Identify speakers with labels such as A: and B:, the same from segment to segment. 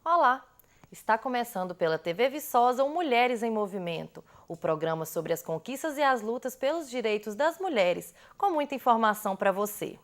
A: Olá! Está começando pela TV Viçosa o Mulheres em Movimento, o programa sobre as conquistas e as lutas pelos direitos das mulheres, com muita informação para você.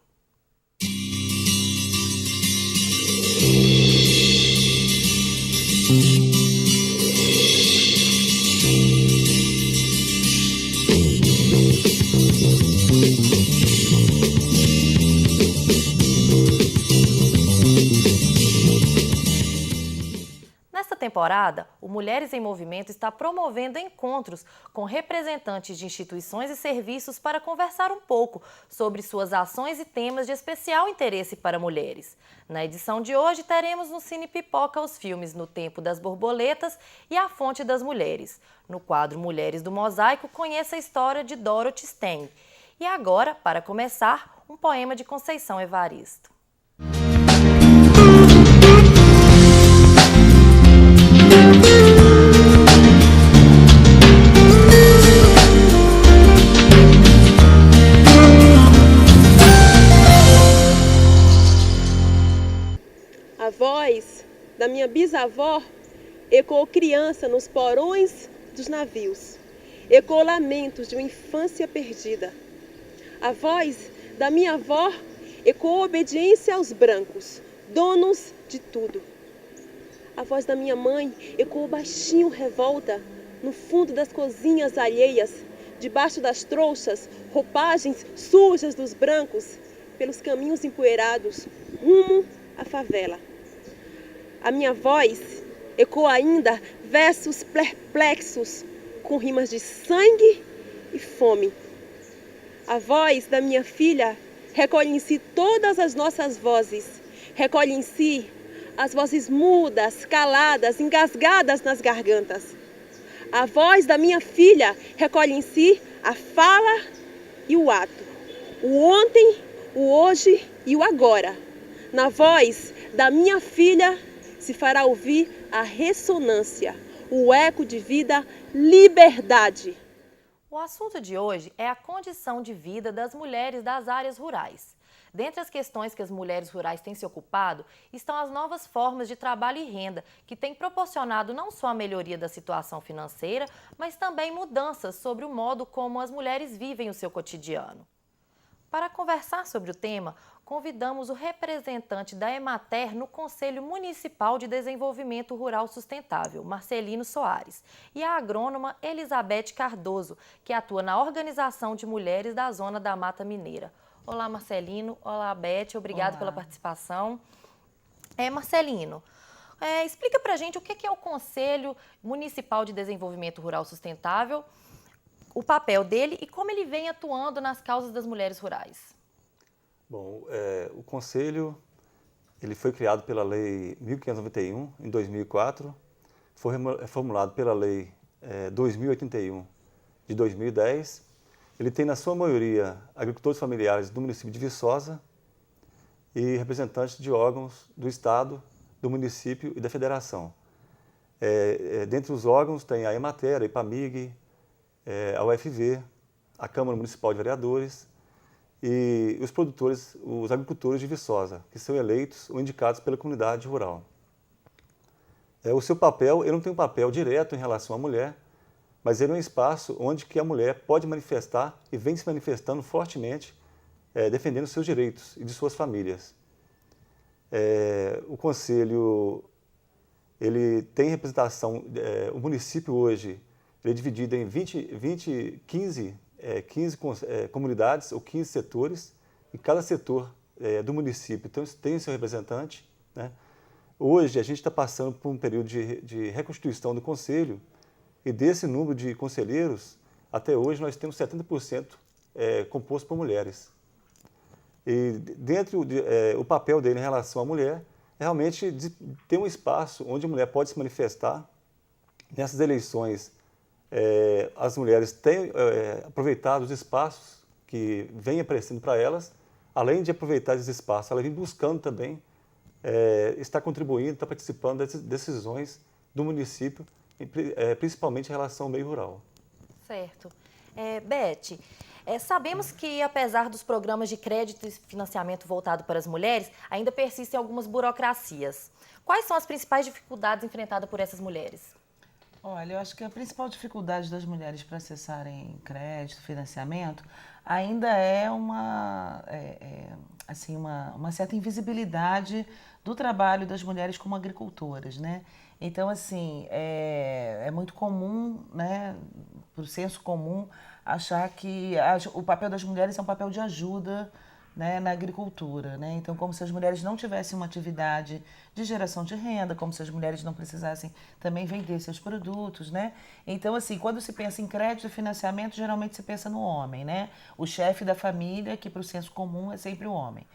A: Nesta temporada, o Mulheres em Movimento está promovendo encontros com representantes de instituições e serviços para conversar um pouco sobre suas ações e temas de especial interesse para mulheres. Na edição de hoje, teremos no Cine Pipoca os filmes No Tempo das Borboletas e A Fonte das Mulheres. No quadro Mulheres do Mosaico, conheça a história de Dorothy Stang. E agora, para começar, um poema de Conceição Evaristo.
B: A voz da minha bisavó ecoou criança nos porões dos navios, ecoou lamentos de uma infância perdida. A voz da minha avó ecoou obediência aos brancos, donos de tudo. A voz da minha mãe ecoou baixinho revolta no fundo das cozinhas alheias, debaixo das trouxas, roupagens sujas dos brancos, pelos caminhos empoeirados, rumo à favela. A minha voz ecoou ainda versos perplexos com rimas de sangue e fome. A voz da minha filha recolhe em si todas as nossas vozes, recolhe em si as vozes mudas, caladas, engasgadas nas gargantas. A voz da minha filha recolhe em si a fala e o ato, o ontem, o hoje e o agora. Na voz da minha filha se fará ouvir a ressonância, o eco de vida, liberdade.
A: O assunto de hoje é a condição de vida das mulheres das áreas rurais. Dentre as questões que as mulheres rurais têm se ocupado, estão as novas formas de trabalho e renda, que têm proporcionado não só a melhoria da situação financeira, mas também mudanças sobre o modo como as mulheres vivem o seu cotidiano. Para conversar sobre o tema, convidamos o representante da Emater no Conselho Municipal de Desenvolvimento Rural Sustentável, Marcelino Soares, e a agrônoma Elizabeth Cardoso, que atua na Organização de Mulheres da Zona da Mata Mineira. Olá, Marcelino. Olá, Beth. Obrigada pela participação. Marcelino, explica pra gente o que é o Conselho Municipal de Desenvolvimento Rural Sustentável, o papel dele e como ele vem atuando nas causas das mulheres rurais.
C: Bom, o Conselho ele foi criado pela Lei 1591, em 2004, foi reformulado pela Lei 2081, de 2010. Ele tem, na sua maioria, agricultores familiares do município de Viçosa e representantes de órgãos do Estado, do município e da Federação. Dentre os órgãos tem a Emater, a IPAMIG, a UFV, a Câmara Municipal de Vereadores e os produtores, os agricultores de Viçosa, que são eleitos ou indicados pela comunidade rural. O seu papel, ele não tem um papel direto em relação à mulher, mas ele é um espaço onde que a mulher pode manifestar e vem se manifestando fortemente, defendendo seus direitos e de suas famílias. O Conselho ele tem representação, o município hoje ele é dividido em 15 comunidades ou 15 setores, e cada setor do município tem seu representante, né? Hoje a gente está passando por um período de reconstituição do Conselho, e desse número de conselheiros, até hoje nós temos 70% composto por mulheres. E o papel dele em relação à mulher é realmente ter um espaço onde a mulher pode se manifestar. Nessas eleições, as mulheres têm aproveitado os espaços que vêm aparecendo para elas, além de aproveitar esses espaços, elas vêm buscando também estar contribuindo, estar participando das decisões do município, principalmente em relação ao meio rural.
A: Certo. Beth, Sabemos que, apesar dos programas de crédito e financiamento voltado para as mulheres, ainda persistem algumas burocracias. Quais são as principais dificuldades enfrentadas por essas mulheres?
D: Olha, eu acho que a principal dificuldade das mulheres para acessarem crédito, financiamento, ainda é assim, uma certa invisibilidade do trabalho das mulheres como agricultoras, né? Então, assim, é muito comum, né, para o senso comum, achar que o papel das mulheres é um papel de ajuda, né, na agricultura, né? Então, como se as mulheres não tivessem uma atividade de geração de renda, como se as mulheres não precisassem também vender seus produtos, né? Então, assim, quando se pensa em crédito e financiamento, geralmente se pensa no homem, né? O chefe da família, que para o senso comum é sempre o homem.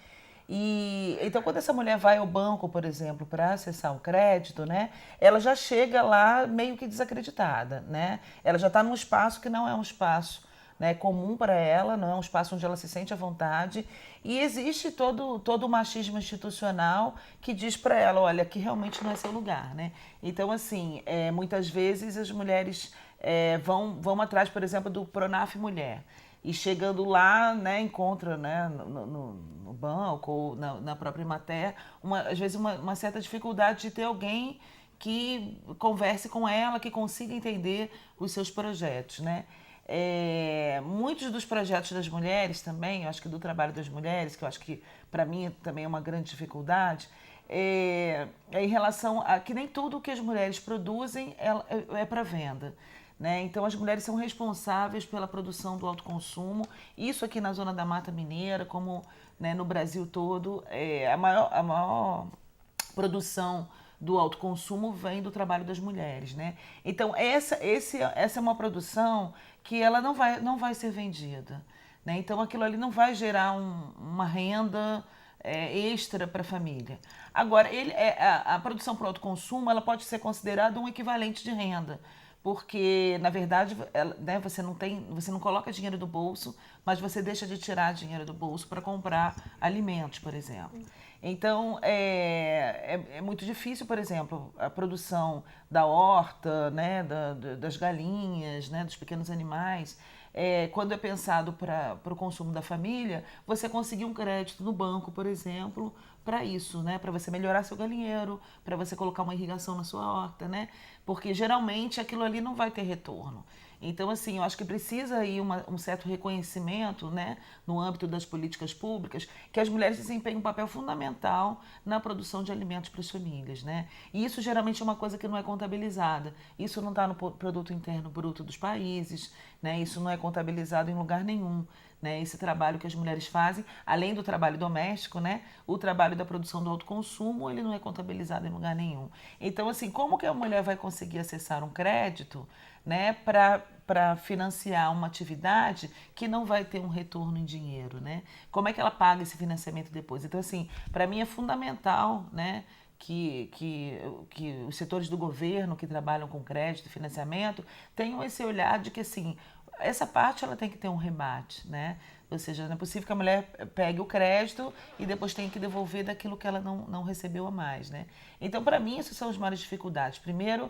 D: E então, quando essa mulher vai ao banco, por exemplo, para acessar o crédito, né, ela já chega lá meio que desacreditada, né? Ela já está num espaço que não é um espaço, né, comum para ela, não é um espaço onde ela se sente à vontade. E existe todo o machismo institucional que diz para ela, olha, aqui realmente não é seu lugar, né? Então, assim, muitas vezes as mulheres vão atrás, por exemplo, do Pronaf Mulher. E chegando lá, né, encontra, né, no banco ou na própria Emater, às vezes uma certa dificuldade de ter alguém que converse com ela, que consiga entender os seus projetos, né? Muitos dos projetos das mulheres também, eu acho que do trabalho das mulheres, que eu acho que para mim também é uma grande dificuldade, em relação a que nem tudo que as mulheres produzem é para venda. Né? Então, as mulheres são responsáveis pela produção do autoconsumo. Isso aqui na Zona da Mata Mineira, como, né, no Brasil todo, a maior produção do autoconsumo vem do trabalho das mulheres. Né? Então, essa é uma produção que ela não vai ser vendida. Né? Então, aquilo ali não vai gerar uma renda extra para a família. Agora, a produção para o autoconsumo ela pode ser considerada um equivalente de renda, porque na verdade, né, você não coloca dinheiro do bolso, mas você deixa de tirar dinheiro do bolso para comprar alimentos, por exemplo. Então é muito difícil, por exemplo, a produção da horta, né, das galinhas, né, dos pequenos animais. Quando é pensado para o consumo da família, você conseguir um crédito no banco, por exemplo, para isso, né? Para você melhorar seu galinheiro, para você colocar uma irrigação na sua horta, né? Porque geralmente aquilo ali não vai ter retorno. Então, assim, eu acho que precisa aí um certo reconhecimento, né, no âmbito das políticas públicas, que as mulheres desempenham um papel fundamental na produção de alimentos para as famílias, né? E isso geralmente é uma coisa que não é contabilizada. Isso não está no produto interno bruto dos países, né? Isso não é contabilizado em lugar nenhum. Né, esse trabalho que as mulheres fazem, além do trabalho doméstico, né, o trabalho da produção do autoconsumo, ele não é contabilizado em lugar nenhum. Então, assim, como que a mulher vai conseguir acessar um crédito, né, para financiar uma atividade que não vai ter um retorno em dinheiro, né? Como é que ela paga esse financiamento depois? Então, assim, para mim é fundamental, né, que os setores do governo que trabalham com crédito e financiamento tenham esse olhar de que, assim, essa parte ela tem que ter um rebate, né? Ou seja, não é possível que a mulher pegue o crédito e depois tenha que devolver daquilo que ela não recebeu a mais, né? Então, para mim, essas são as maiores dificuldades. Primeiro,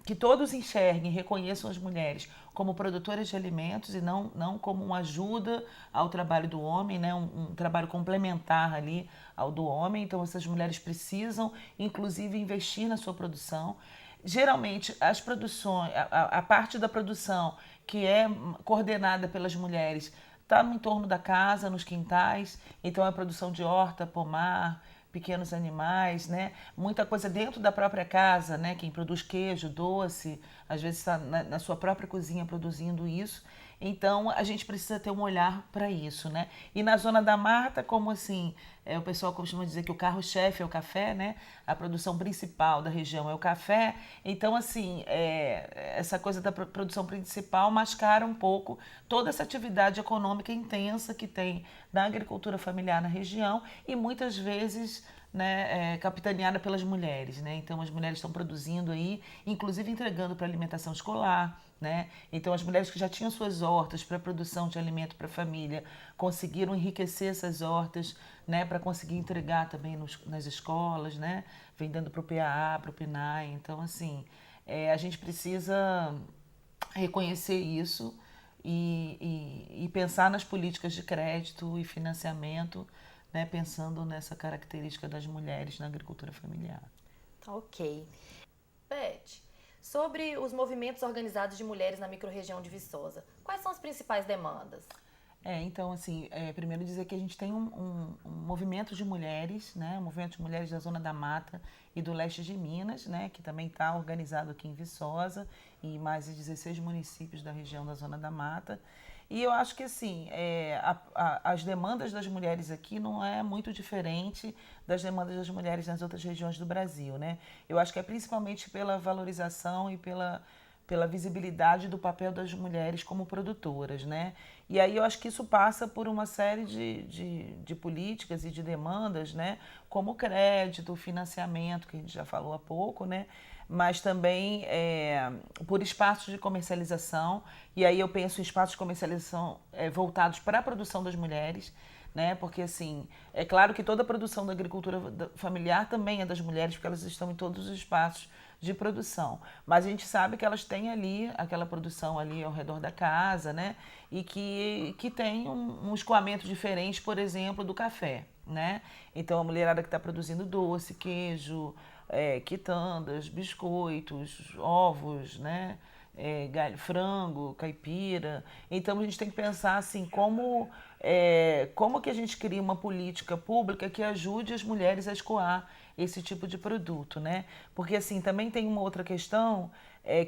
D: que todos enxerguem e reconheçam as mulheres como produtoras de alimentos e não como uma ajuda ao trabalho do homem, né? Um trabalho complementar ali ao do homem. Então, essas mulheres precisam, inclusive, investir na sua produção. Geralmente, as produções, a parte da produção que é coordenada pelas mulheres está no entorno da casa, nos quintais. Então, é a produção de horta, pomar, pequenos animais, né? Muita coisa dentro da própria casa, né? Quem produz queijo, doce, às vezes está na sua própria cozinha produzindo isso. Então, a gente precisa ter um olhar para isso, né? E na Zona da Mata, como assim, o pessoal costuma dizer que o carro-chefe é o café, né? A produção principal da região é o café. Então, assim, essa coisa da produção principal mascara um pouco toda essa atividade econômica intensa que tem da agricultura familiar na região e muitas vezes, né, capitaneada pelas mulheres, né? Então as mulheres estão produzindo aí, inclusive entregando para alimentação escolar, né? Então as mulheres que já tinham suas hortas para produção de alimento para a família conseguiram enriquecer essas hortas, né, para conseguir entregar também nas escolas, né? Vendendo para o PAA, para o PNAE. Então, assim, a gente precisa reconhecer isso e pensar nas políticas de crédito e financiamento, né, pensando nessa característica das mulheres na agricultura familiar.
A: Tá ok. Beth, sobre os movimentos organizados de mulheres na microrregião de Viçosa, quais são as principais demandas?
D: Então, assim, primeiro dizer que a gente tem um movimento de mulheres, né, um movimento de mulheres da Zona da Mata e do leste de Minas, né, que também está organizado aqui em Viçosa e mais de 16 municípios da região da Zona da Mata. E eu acho que, assim, as demandas das mulheres aqui não é muito diferente das demandas das mulheres nas outras regiões do Brasil, né? Eu acho que é principalmente pela valorização e pela visibilidade do papel das mulheres como produtoras, né? E aí eu acho que isso passa por uma série de políticas e de demandas, né? Como crédito, financiamento, que a gente já falou há pouco, né? Mas também por espaços de comercialização, e aí eu penso em espaços de comercialização voltados para a produção das mulheres, né? Porque, assim, é claro que toda a produção da agricultura familiar também é das mulheres, porque elas estão em todos os espaços de produção. Mas a gente sabe que elas têm ali, aquela produção ali ao redor da casa, né? E que tem um escoamento diferente, por exemplo, do café, né? Então, a mulherada que está produzindo doce, queijo, quitandas, biscoitos, ovos, né? Frango, caipira. Então a gente tem que pensar assim, como que a gente cria uma política pública que ajude as mulheres a escoar esse tipo de produto, né? Porque assim, também tem uma outra questão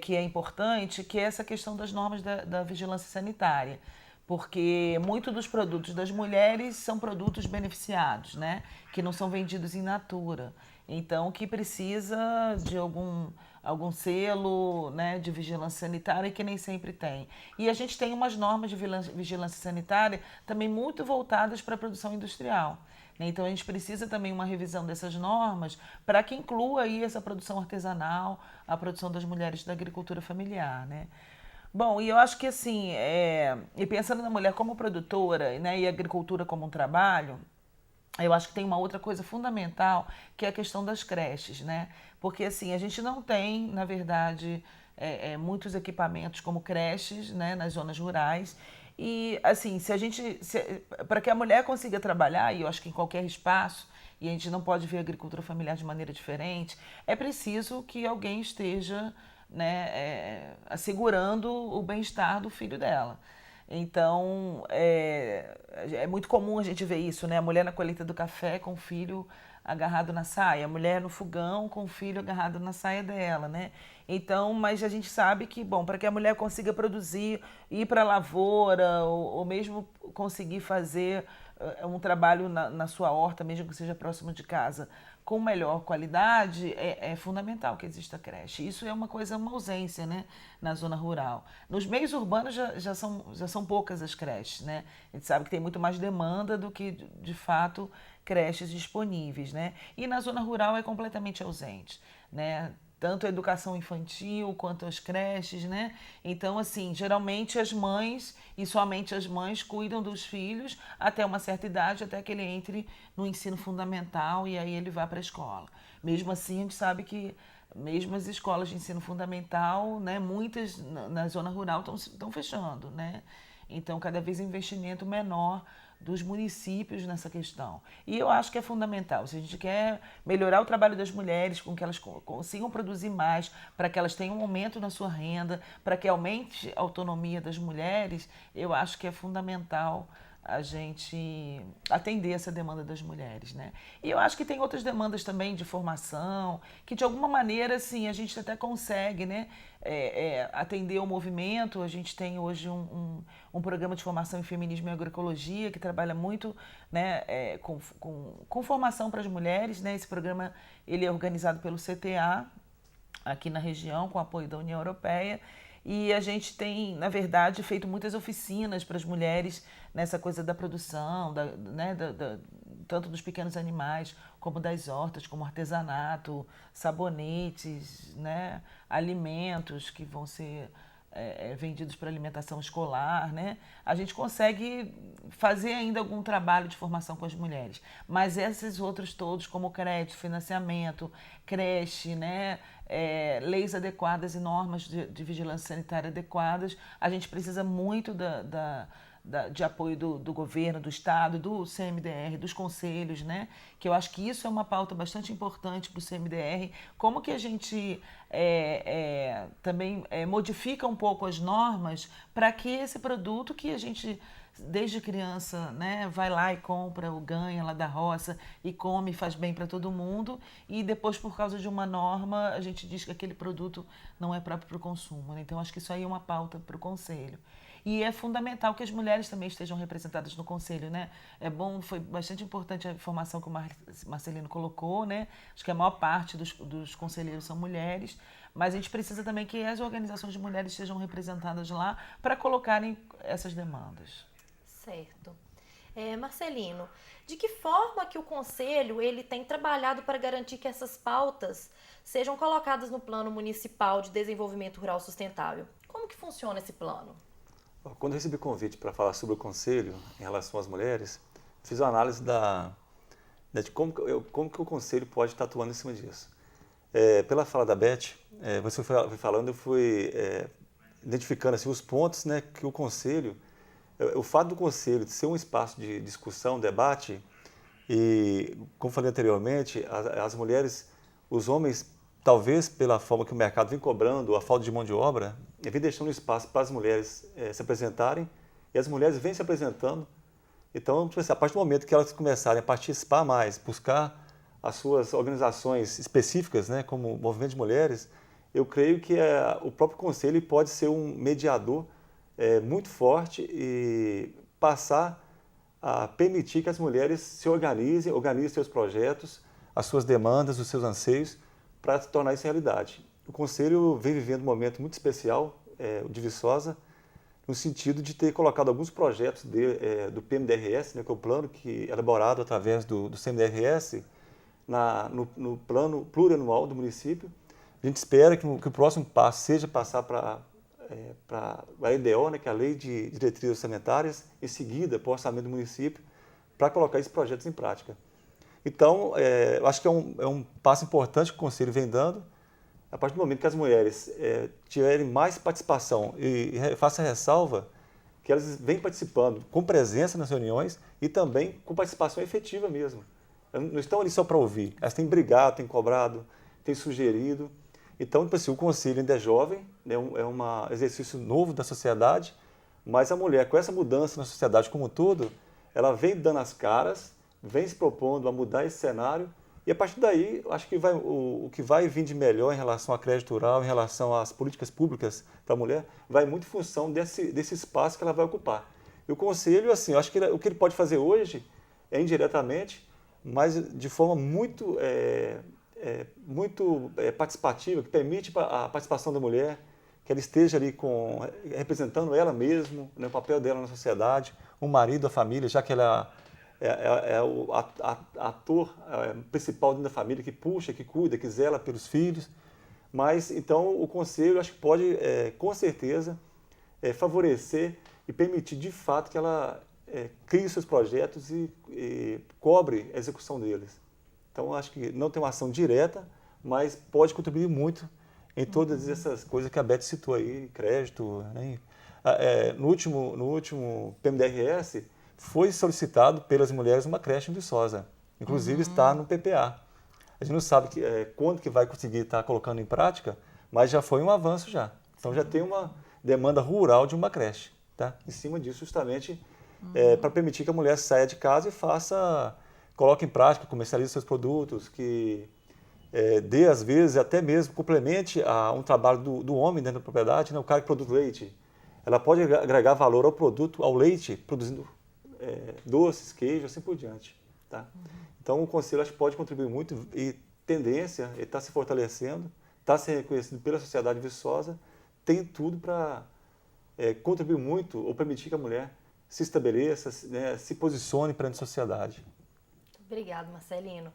D: que é importante, que é essa questão das normas da vigilância sanitária. Porque muitos dos produtos das mulheres são produtos beneficiados, né? Que não são vendidos in natura. Então, que precisa de algum selo, né, de vigilância sanitária que nem sempre tem. E a gente tem umas normas de vigilância sanitária também muito voltadas para a produção industrial, né? Então a gente precisa também uma revisão dessas normas para que inclua aí essa produção artesanal, a produção das mulheres da agricultura familiar, né? Bom, e eu acho que assim, e pensando na mulher como produtora, né, e a agricultura como um trabalho, eu acho que tem uma outra coisa fundamental, que é a questão das creches, né? Porque assim, a gente não tem, na verdade, muitos equipamentos como creches, né, nas zonas rurais. E assim, para que a mulher consiga trabalhar, e eu acho que em qualquer espaço, e a gente não pode ver a agricultura familiar de maneira diferente, é preciso que alguém esteja, né, assegurando o bem-estar do filho dela. Então, é muito comum a gente ver isso, né? A mulher na colheita do café com o filho agarrado na saia, a mulher no fogão com o filho agarrado na saia dela, né? Então, mas a gente sabe que, bom, para que a mulher consiga produzir, ir para a lavoura, ou mesmo conseguir fazer um trabalho na sua horta, mesmo que seja próximo de casa, com melhor qualidade, é fundamental que exista creche. Isso é uma ausência, né, na zona rural. Nos meios urbanos já são poucas as creches, né? A gente sabe que tem muito mais demanda do que, de fato, creches disponíveis, né? E na zona rural é completamente ausente, né? Tanto a educação infantil quanto as creches, né? Então, assim, geralmente as mães, e somente as mães, cuidam dos filhos até uma certa idade, até que ele entre no ensino fundamental e aí ele vá para a escola. Mesmo assim, a gente sabe que mesmo as escolas de ensino fundamental, né, muitas na zona rural estão fechando, né? Então, cada vez investimento menor dos municípios nessa questão. E eu acho que é fundamental. Se a gente quer melhorar o trabalho das mulheres, com que elas consigam produzir mais, para que elas tenham um aumento na sua renda, para que aumente a autonomia das mulheres, eu acho que é fundamental a gente atender essa demanda das mulheres, né? E eu acho que tem outras demandas também de formação, que de alguma maneira, assim, a gente até consegue, né, atender o movimento. A gente tem hoje um programa de formação em feminismo e agroecologia que trabalha muito, né, com formação para as mulheres, né? Esse programa ele é organizado pelo CTA, aqui na região, com apoio da União Europeia. E a gente tem, na verdade, feito muitas oficinas para as mulheres nessa coisa da produção, né, tanto dos pequenos animais, como das hortas, como artesanato, sabonetes, né, alimentos que vão ser vendidos para alimentação escolar, né? A gente consegue fazer ainda algum trabalho de formação com as mulheres. Mas esses outros todos, como crédito, financiamento, creche, né? Leis adequadas e normas de vigilância sanitária adequadas, a gente precisa muito de apoio do governo, do Estado, do CMDR, dos conselhos, né? Que eu acho que isso é uma pauta bastante importante para o CMDR. Como que a gente também modifica um pouco as normas para que esse produto que a gente, desde criança, né, vai lá e compra ou ganha lá da roça e come, faz bem para todo mundo, e depois, por causa de uma norma, a gente diz que aquele produto não é próprio para o consumo, né? Então, acho que isso aí é uma pauta para o Conselho. E é fundamental que as mulheres também estejam representadas no Conselho, né? É bom, foi bastante importante a informação que o Marcelino colocou, né? Acho que a maior parte dos conselheiros são mulheres, mas a gente precisa também que as organizações de mulheres estejam representadas lá para colocarem essas demandas.
A: Certo. Marcelino, de que forma que o Conselho ele tem trabalhado para garantir que essas pautas sejam colocadas no Plano Municipal de Desenvolvimento Rural Sustentável? Como que funciona esse plano?
C: Quando eu recebi o convite para falar sobre o Conselho em relação às mulheres, fiz uma análise de como que o Conselho pode estar atuando em cima disso. Pela fala da Beth, você foi falando, eu fui identificando assim, os pontos, né, que o Conselho, o fato do Conselho de ser um espaço de discussão, debate, e, como falei anteriormente, as mulheres, os homens, talvez pela forma que o mercado vem cobrando, a falta de mão de obra, vem deixando espaço para as mulheres se apresentarem, e as mulheres vêm se apresentando. Então, tipo assim, a partir do momento que elas começarem a participar mais, buscar as suas organizações específicas, né, como o Movimento de Mulheres, eu creio que o próprio Conselho pode ser um mediador muito forte e passar a permitir que as mulheres se organizem seus projetos, as suas demandas, os seus anseios, para tornar isso realidade. O Conselho vem vivendo um momento muito especial, de Viçosa, no sentido de ter colocado alguns projetos do PMDRS, né, que é o plano que é elaborado através do CMDRS, no plano plurianual do município. A gente espera que o próximo passo seja passar para a EDO, né, que é a Lei de Diretrizes Orçamentárias, em seguida para o orçamento do município, para colocar esses projetos em prática. Então, eu acho que é um passo importante que o Conselho vem dando. A partir do momento que as mulheres tiverem mais participação, e faço a ressalva que elas vêm participando com presença nas reuniões e também com participação efetiva mesmo. Elas não estão ali só para ouvir, elas têm brigado, têm cobrado, têm sugerido. Então, tipo assim, o Conselho ainda é jovem, né, é um exercício novo da sociedade, mas a mulher, com essa mudança na sociedade como um todo, ela vem dando as caras, vem se propondo a mudar esse cenário, e a partir daí, acho que o que vai vir de melhor em relação à crédito rural, em relação às políticas públicas para a mulher, vai muito em função desse espaço que ela vai ocupar. E o Conselho, assim, eu acho que o que ele pode fazer hoje é indiretamente, mas de forma muito participativa, que permite a participação da mulher, que ela esteja ali representando ela mesma, né, o papel dela na sociedade, o marido, a família, já que ela é o ator principal dentro da família, que puxa, que cuida, que zela pelos filhos. Mas, então, o Conselho, acho que pode, com certeza, favorecer e permitir, de fato, que ela crie seus projetos e cobre a execução deles. Então, acho que não tem uma ação direta, mas pode contribuir muito em todas essas coisas que a Beth citou aí, crédito, né? No último PMDRS, foi solicitado pelas mulheres uma creche em Viçosa. Inclusive está no PPA. A gente não sabe quando que vai conseguir estar colocando em prática, mas já foi um avanço já. Então já tem uma demanda rural de uma creche, tá? Em cima disso, justamente, para permitir que a mulher saia de casa e coloque em prática, comercialize seus produtos, que dê, às vezes, até mesmo complemente a um trabalho do homem dentro da propriedade, né? O cara que produz leite. Ela pode agregar valor ao produto, ao leite, produzindo doces, queijo, assim por diante. Tá? Então, o Conselho acho que pode contribuir muito e tendência, ele está se fortalecendo, está sendo reconhecido pela sociedade viçosa, tem tudo para contribuir muito ou permitir que a mulher se estabeleça, né, se posicione perante a sociedade.
A: Obrigada, Marcelino.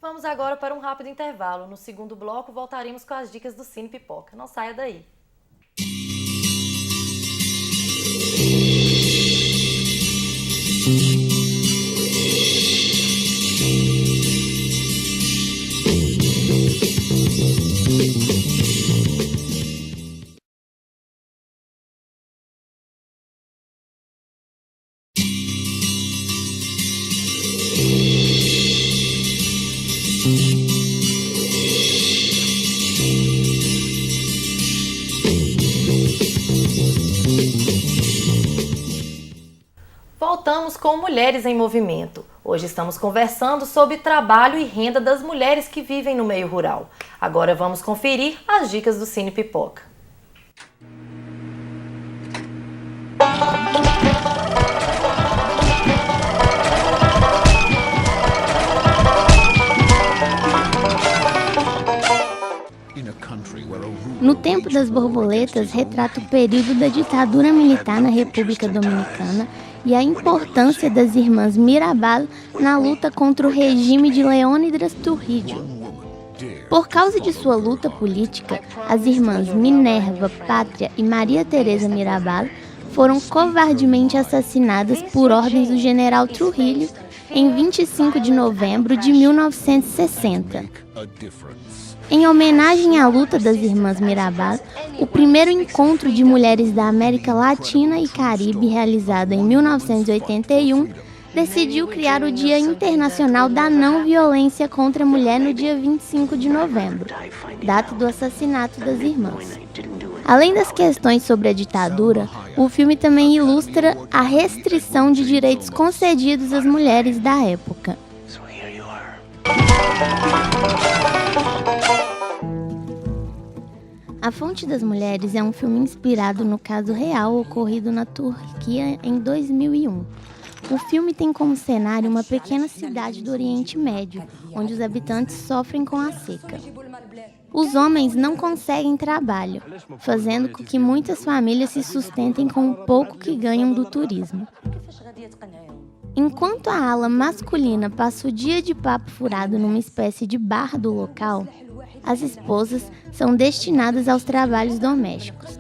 A: Vamos agora para um rápido intervalo. No segundo bloco, voltaremos com as dicas do Cine Pipoca. Não saia daí. com Mulheres em Movimento. Hoje estamos conversando sobre trabalho e renda das mulheres que vivem no meio rural. Agora vamos conferir as dicas do Cine Pipoca.
E: No Tempo das Borboletas, retrata o período da ditadura militar na República Dominicana e a importância das irmãs Mirabal na luta contra o regime de Leônidas Trujillo. Por causa de sua luta política, as irmãs Minerva, Pátria e Maria Teresa Mirabal foram covardemente assassinadas por ordens do general Trujillo em 25 de novembro de 1960. Em homenagem à luta das irmãs Mirabal, o primeiro encontro de mulheres da América Latina e Caribe, realizado em 1981, decidiu criar o Dia Internacional da Não Violência contra a Mulher no dia 25 de novembro, data do assassinato das irmãs. Além das questões sobre a ditadura, o filme também ilustra a restrição de direitos concedidos às mulheres da época. A Fonte das Mulheres é um filme inspirado no caso real ocorrido na Turquia em 2001. O filme tem como cenário uma pequena cidade do Oriente Médio, onde os habitantes sofrem com a seca. Os homens não conseguem trabalho, fazendo com que muitas famílias se sustentem com o pouco que ganham do turismo. Enquanto a ala masculina passa o dia de papo furado numa espécie de bar do local, as esposas são destinadas aos trabalhos domésticos.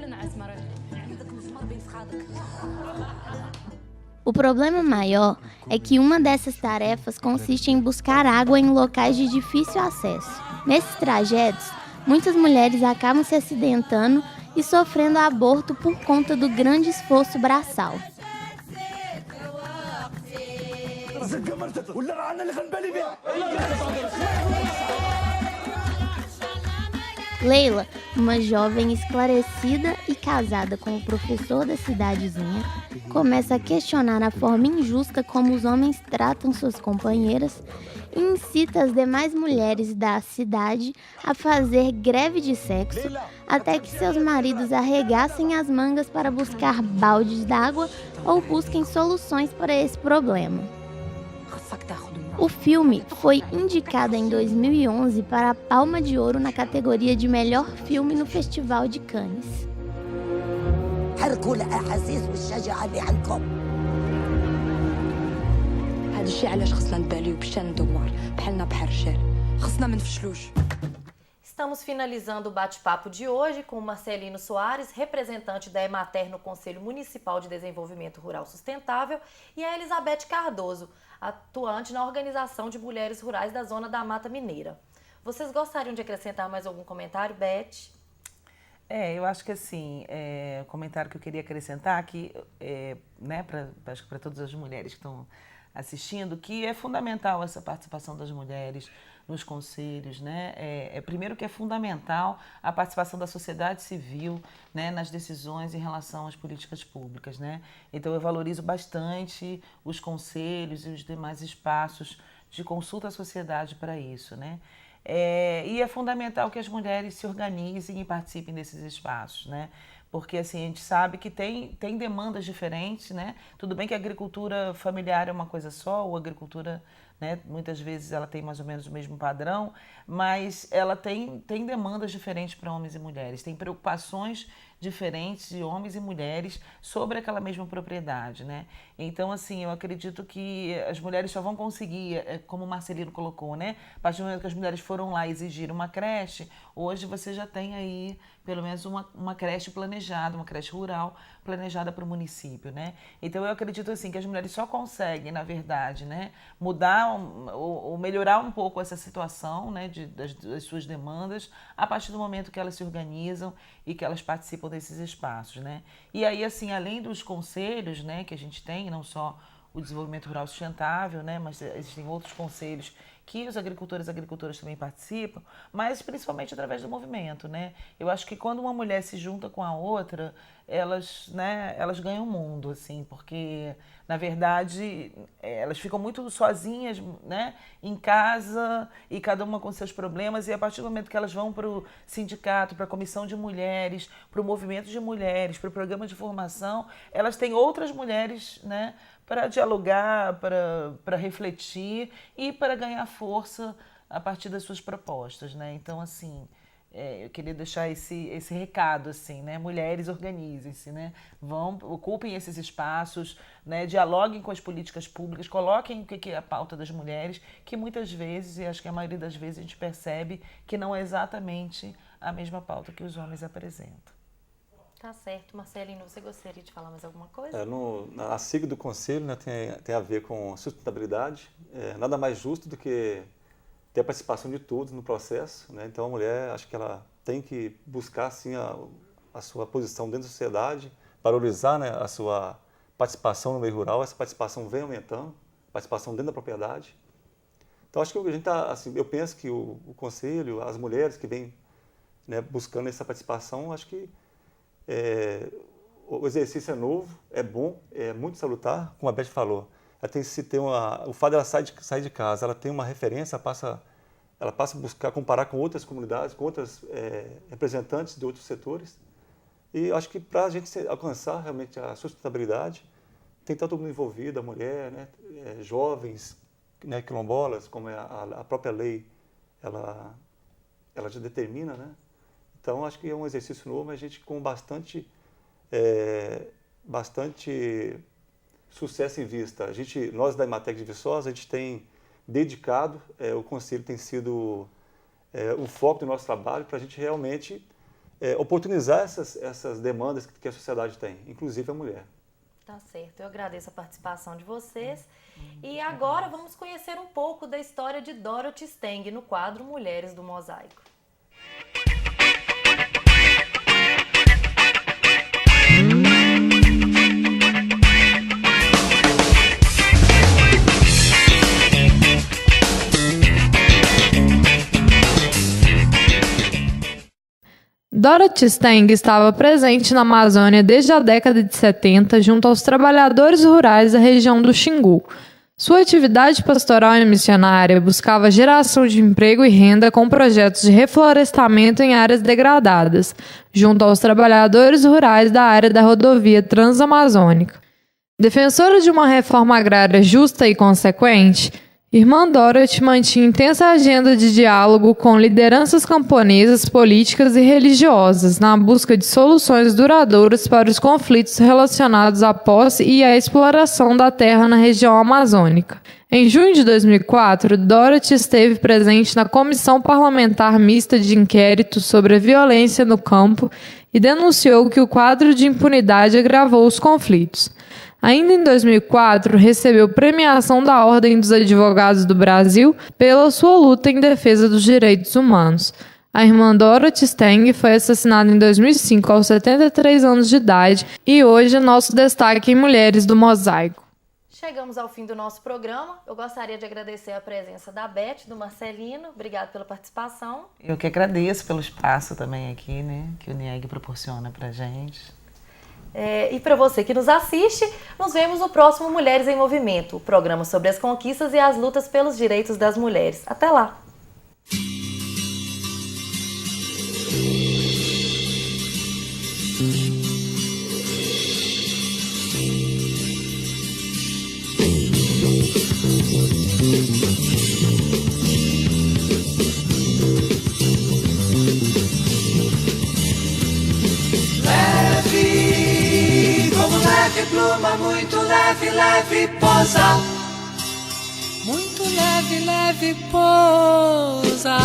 E: O problema maior é que uma dessas tarefas consiste em buscar água em locais de difícil acesso. Nesses trajetos, muitas mulheres acabam se acidentando e sofrendo aborto por conta do grande esforço braçal. Leila, uma jovem esclarecida e casada com o professor da cidadezinha, começa a questionar a forma injusta como os homens tratam suas companheiras e incita as demais mulheres da cidade a fazer greve de sexo até que seus maridos arregassem as mangas para buscar baldes d'água ou busquem soluções para esse problema. O filme foi indicado em 2011 para a Palma de Ouro na categoria de melhor filme no Festival de Cannes.
A: Estamos finalizando o bate-papo de hoje com o Marcelino Soares, representante da Emater no Conselho Municipal de Desenvolvimento Rural Sustentável, e a Elizabeth Cardoso, atuante na Organização de Mulheres Rurais da Zona da Mata Mineira. Vocês gostariam de acrescentar mais algum comentário, Beth?
D: Eu acho que assim, o comentário que eu queria acrescentar aqui, acho que para todas as mulheres que estão assistindo, que é fundamental essa participação das mulheres nos conselhos, né? Primeiro que é fundamental a participação da sociedade civil, né, nas decisões em relação às políticas públicas, né? Então eu valorizo bastante os conselhos e os demais espaços de consulta à sociedade para isso, né? E é fundamental que as mulheres se organizem e participem desses espaços, né? Porque assim, a gente sabe que tem demandas diferentes, né? Tudo bem que a agricultura familiar é uma coisa só, ou a agricultura, né, muitas vezes ela tem mais ou menos o mesmo padrão, mas ela tem demandas diferentes para homens e mulheres, tem preocupações diferentes de homens e mulheres sobre aquela mesma propriedade, né? Então, assim, eu acredito que as mulheres só vão conseguir, como o Marcelino colocou, né? A partir do momento que as mulheres foram lá exigir uma creche, hoje você já tem aí pelo menos uma creche planejada, uma creche rural planejada para o município, né? Então eu acredito assim que as mulheres só conseguem, na verdade, né, mudar ou melhorar um pouco essa situação, né, das suas demandas a partir do momento que elas se organizam e que elas participam desses espaços, né? E aí, assim, além dos conselhos, né, que a gente tem, não só o desenvolvimento rural sustentável, né, mas existem outros conselhos que os agricultores e agricultoras também participam, mas principalmente através do movimento, né? Eu acho que quando uma mulher se junta com a outra, elas ganham o mundo, assim, porque Na verdade, elas ficam muito sozinhas, né, em casa, e cada uma com seus problemas, e a partir do momento que elas vão para o sindicato, para a comissão de mulheres, para o movimento de mulheres, para o programa de formação, elas têm outras mulheres, né, para dialogar, para refletir e para ganhar força a partir das suas propostas, né? Então, assim, eu queria deixar esse recado, assim, né? Mulheres, organizem-se, né? Ocupem esses espaços, né? Dialoguem com as políticas públicas, coloquem o que é a pauta das mulheres, que muitas vezes, e acho que a maioria das vezes, a gente percebe que não é exatamente a mesma pauta que os homens apresentam.
A: Tá certo. Marcelino, você gostaria de falar mais alguma coisa?
C: A sigla do Conselho, né, tem a ver com sustentabilidade. Nada mais justo do que ter a participação de todos no processo, né? Então a mulher, acho que ela tem que buscar assim, a sua posição dentro da sociedade, valorizar, né, a sua participação no meio rural. Essa participação vem aumentando, participação dentro da propriedade. Então acho que a gente tá, assim, eu penso que o Conselho, as mulheres que vêm, né, buscando essa participação, acho que o exercício é novo, é bom, é muito salutar, como a Beth falou. Ela tem que se ter o fato dela sair de casa, ela tem uma referência, ela passa a buscar comparar com outras comunidades, com outras representantes de outros setores. E acho que para a gente alcançar realmente a sustentabilidade, tem que estar todo mundo envolvido, a mulher, né, jovens, né, quilombolas, como a própria lei, ela já determina, né? Então acho que é um exercício novo, mas a gente com bastante sucesso em vista. Nós da Imatec de Viçosa, a gente tem dedicado, o Conselho tem sido o foco do nosso trabalho para a gente realmente oportunizar essas demandas que a sociedade tem, inclusive a mulher.
A: Tá certo, eu agradeço a participação de vocês. E agora vamos conhecer um pouco da história de Dorothy Steng no quadro Mulheres do Mosaico.
F: Dorothy Steng estava presente na Amazônia desde a década de 70 junto aos trabalhadores rurais da região do Xingu. Sua atividade pastoral e missionária buscava geração de emprego e renda com projetos de reflorestamento em áreas degradadas, junto aos trabalhadores rurais da área da rodovia Transamazônica. Defensora de uma reforma agrária justa e consequente, Irmã Dorothy mantinha intensa agenda de diálogo com lideranças camponesas, políticas e religiosas na busca de soluções duradouras para os conflitos relacionados à posse e à exploração da terra na região amazônica. Em junho de 2004, Dorothy esteve presente na Comissão Parlamentar Mista de Inquérito sobre a Violência no Campo e denunciou que o quadro de impunidade agravou os conflitos. Ainda em 2004, recebeu premiação da Ordem dos Advogados do Brasil pela sua luta em defesa dos direitos humanos. A irmã Dorothy Steng foi assassinada em 2005 aos 73 anos de idade e hoje é nosso destaque em Mulheres do Mosaico.
A: Chegamos ao fim do nosso programa. Eu gostaria de agradecer a presença da Beth, do Marcelino. Obrigado pela participação.
D: Eu que agradeço pelo espaço também aqui, né, que o NIEG proporciona pra gente.
A: E para você que nos assiste, nos vemos no próximo Mulheres em Movimento, o programa sobre as conquistas e as lutas pelos direitos das mulheres. Até lá!
G: Leve pluma, muito leve, leve pousa. Muito leve, leve pousa.